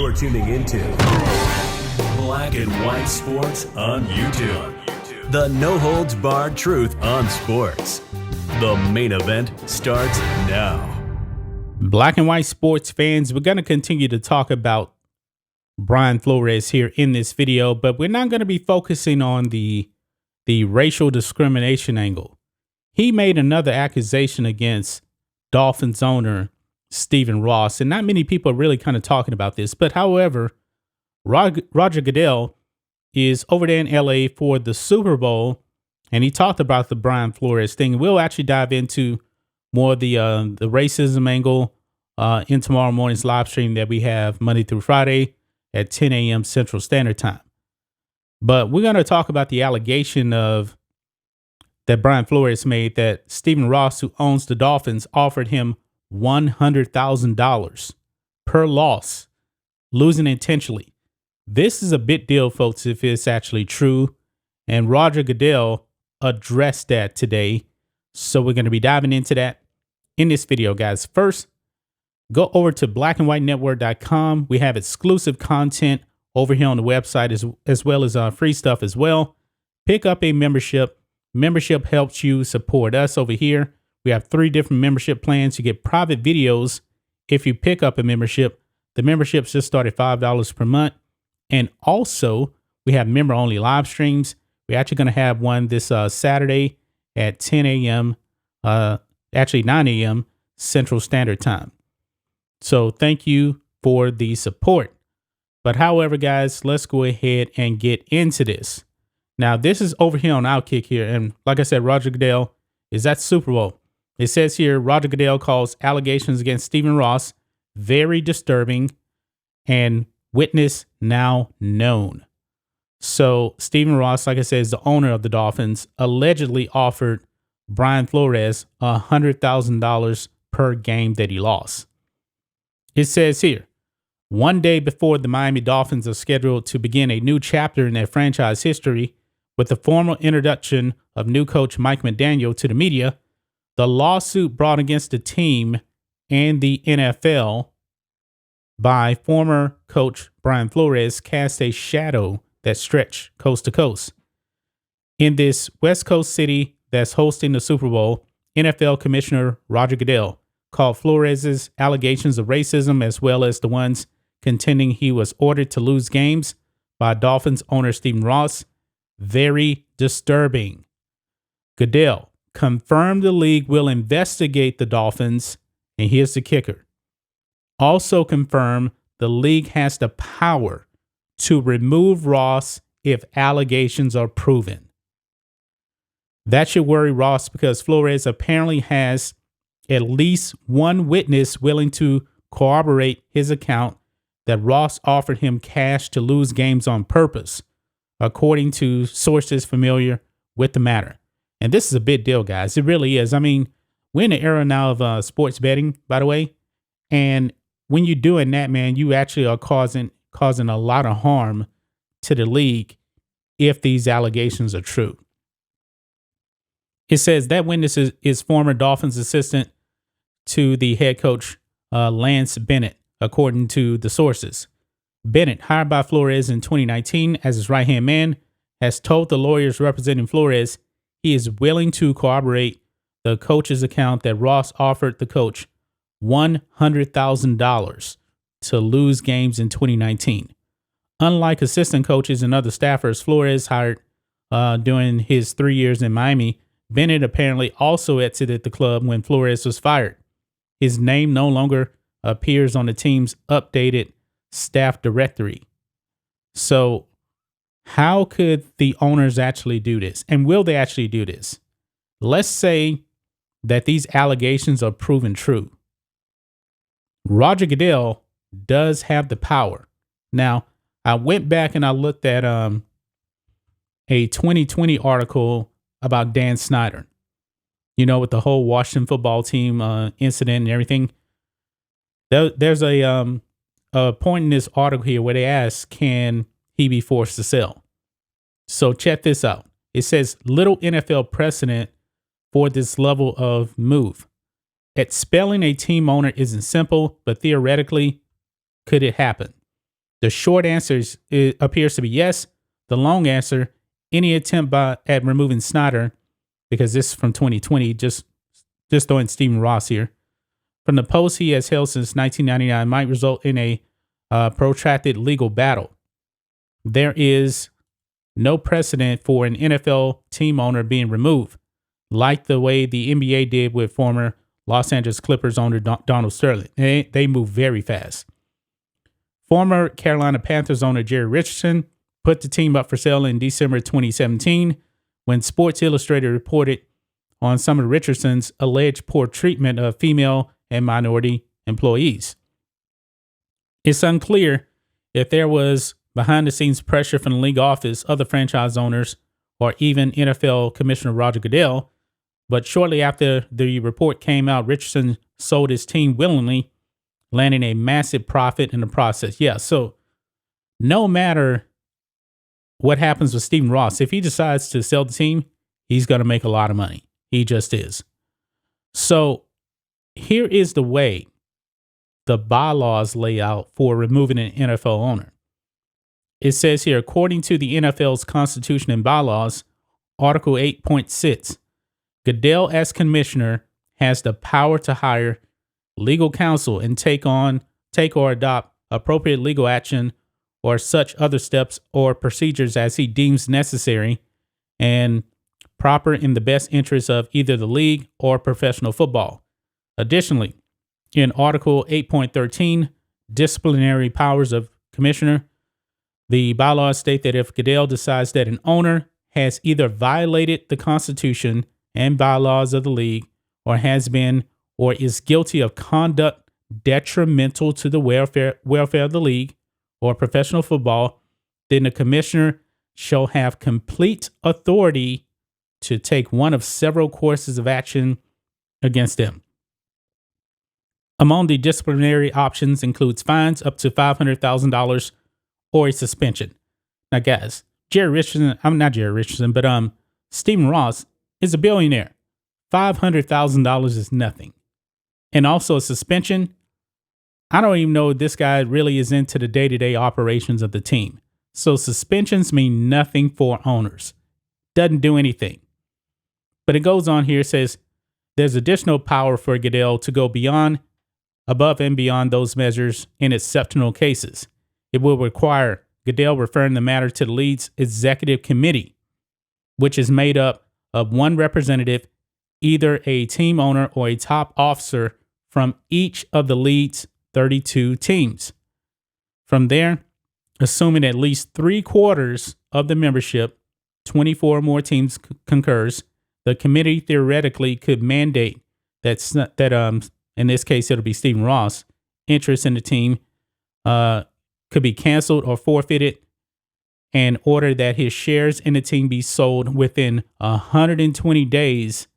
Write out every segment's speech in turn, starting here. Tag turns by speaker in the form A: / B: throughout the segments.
A: You're tuning into Black and White Sports on YouTube. The no-holds-barred truth on sports. The main event starts now.
B: Black and White sports fans, we're going to continue to talk about Brian Flores here in this video, but we're not going to be focusing on the racial discrimination angle. He made another accusation against Dolphins owner Stephen Ross, and not many people are really kind of talking about this. But however, Roger Goodell is over there in LA for the Super Bowl, and he talked about the Brian Flores thing. We'll actually dive into more of the racism angle in tomorrow morning's live stream that we have Monday through Friday at 10 a.m. Central Standard Time. But we're going to talk about the allegation of that Brian Flores made that Stephen Ross, who owns the Dolphins, offered him $100,000 per loss, losing intentionally. This is a big deal, folks, if it's actually true. And Roger Goodell addressed that today. So we're going to be diving into that in this video, guys. First, go over to blackandwhitenetwork.com. We have exclusive content over here on the website as well as free stuff as well. Pick up a membership. Membership helps you support us over here. We have 3 different membership plans. You get private videos if you pick up a membership. The memberships just start at $5 per month. And also, we have member-only live streams. We're actually going to have one this Saturday at 10 a.m., actually 9 a.m. Central Standard Time. So thank you for the support. But however, guys, let's go ahead and get into this. Now, this is over here on Outkick here. And like I said, Roger Goodell is at Super Bowl. It says here, Roger Goodell calls allegations against Stephen Ross very disturbing and witness now known. So Stephen Ross, like I said, is the owner of the Dolphins, allegedly offered Brian Flores $100,000 per game that he lost. It says here, one day before the Miami Dolphins are scheduled to begin a new chapter in their franchise history with the formal introduction of new coach Mike McDaniel to the media, the lawsuit brought against the team and the NFL by former coach Brian Flores cast a shadow that stretched coast to coast. In this West Coast city that's hosting the Super Bowl, NFL Commissioner Roger Goodell called Flores' allegations of racism, as well as the ones contending he was ordered to lose games by Dolphins owner Stephen Ross, very disturbing. Goodell confirmed the league will investigate the Dolphins, and here's the kicker. Also confirmed the league has the power to remove Ross if allegations are proven. That should worry Ross because Flores apparently has at least one witness willing to corroborate his account that Ross offered him cash to lose games on purpose, according to sources familiar with the matter. And this is a big deal, guys. It really is. I mean, we're in the era now of sports betting, by the way. And when you're doing that, man, you actually are causing a lot of harm to the league if these allegations are true. It says that witness is former Dolphins assistant to the head coach, Lance Bennett, according to the sources. Bennett, hired by Flores in 2019 as his right-hand man, has told the lawyers representing Flores he is willing to corroborate the coach's account that Ross offered the coach $100,000 to lose games in 2019. Unlike assistant coaches and other staffers Flores hired during his 3 years in Miami, Bennett apparently also exited the club when Flores was fired. His name no longer appears on the team's updated staff directory. So how could the owners actually do this? And will they actually do this? Let's say that these allegations are proven true. Roger Goodell does have the power. Now, I went back and I looked at a 2020 article about Dan Snyder, you know, with the whole Washington football team incident and everything. There's a point in this article here where they ask, can he be forced to sell? So check this out. It says little NFL precedent for this level of move. Expelling a team owner isn't simple, but theoretically, could it happen? The short answer appears to be yes. The long answer, any attempt at removing Snyder, because this is from 2020, just throwing Stephen Ross here, from the post he has held since 1999 might result in a protracted legal battle. There is no precedent for an NFL team owner being removed, like the way the NBA did with former Los Angeles Clippers owner Donald Sterling. They move very fast. Former Carolina Panthers owner Jerry Richardson put the team up for sale in December 2017 when Sports Illustrated reported on some of Richardson's alleged poor treatment of female and minority employees. It's unclear if there was behind-the-scenes pressure from the league office, other franchise owners, or even NFL Commissioner Roger Goodell, but shortly after the report came out, Richardson sold his team willingly, landing a massive profit in the process. Yeah, so no matter what happens with Stephen Ross, if he decides to sell the team, he's going to make a lot of money. He just is. So here is the way the bylaws lay out for removing an NFL owner. It says here, according to the NFL's Constitution and bylaws, Article 8.6, Goodell as commissioner has the power to hire legal counsel and take or adopt appropriate legal action or such other steps or procedures as he deems necessary and proper in the best interest of either the league or professional football. Additionally, in Article 8.13, disciplinary powers of commissioner, the bylaws state that if Goodell decides that an owner has either violated the Constitution and bylaws of the league or has been or is guilty of conduct detrimental to the welfare of the league or professional football, then the commissioner shall have complete authority to take one of several courses of action against them. Among the disciplinary options includes fines up to $500,000 or a suspension. Now, guys, Stephen Ross is a billionaire. $500,000 is nothing. And also a suspension. I don't even know if this guy really is into the day-to-day operations of the team. So suspensions mean nothing for owners. Doesn't do anything. But it goes on here, it says, there's additional power for Goodell to go above and beyond those measures in exceptional cases. It will require Goodell referring the matter to the league's executive committee, which is made up of one representative, either a team owner or a top officer from each of the league's 32 teams. From there, assuming at least 3/4 of the membership, 24 or more teams concurs, the committee theoretically could mandate that in this case, it'll be Stephen Ross, interest in the team could be canceled or forfeited, and order that his shares in the team be sold within 120 days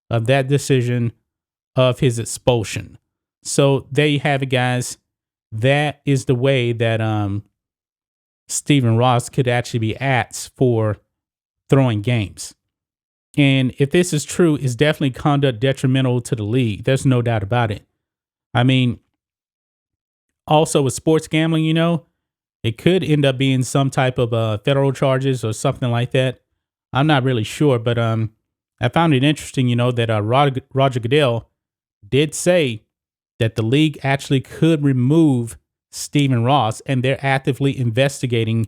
B: of that decision of his expulsion. So there you have it, guys. That is the way that Stephen Ross could actually be axed for throwing games. And if this is true, it's definitely conduct detrimental to the league. There's no doubt about it. I mean, also with sports gambling, it could end up being some type of federal charges or something like that. I'm not really sure, but I found it interesting, that Roger Goodell did say that the league actually could remove Stephen Ross, and they're actively investigating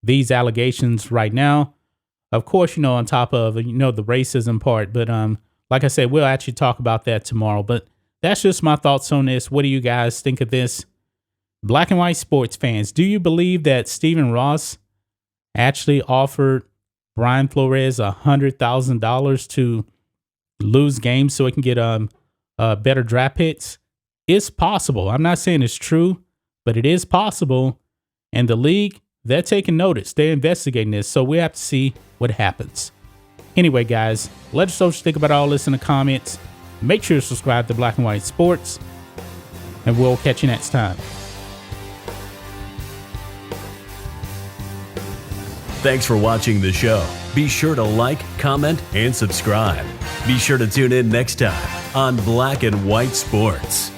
B: these allegations right now. Of course, on top of, the racism part, but like I said, we'll actually talk about that tomorrow. But that's just my thoughts on this. What do you guys think of this? Black and white sports fans, do you believe that Stephen Ross actually offered Brian Flores $100,000 to lose games so he can get better draft picks? It's possible. I'm not saying it's true, but it is possible. And the league, they're taking notice. They're investigating this. So we have to see what happens. Anyway, guys, let us know what you think about all this in the comments. Make sure to subscribe to Black and White Sports, and we'll catch you next time.
A: Thanks for watching the show. Be sure to like, comment, and subscribe. Be sure to tune in next time on Black and White Sports.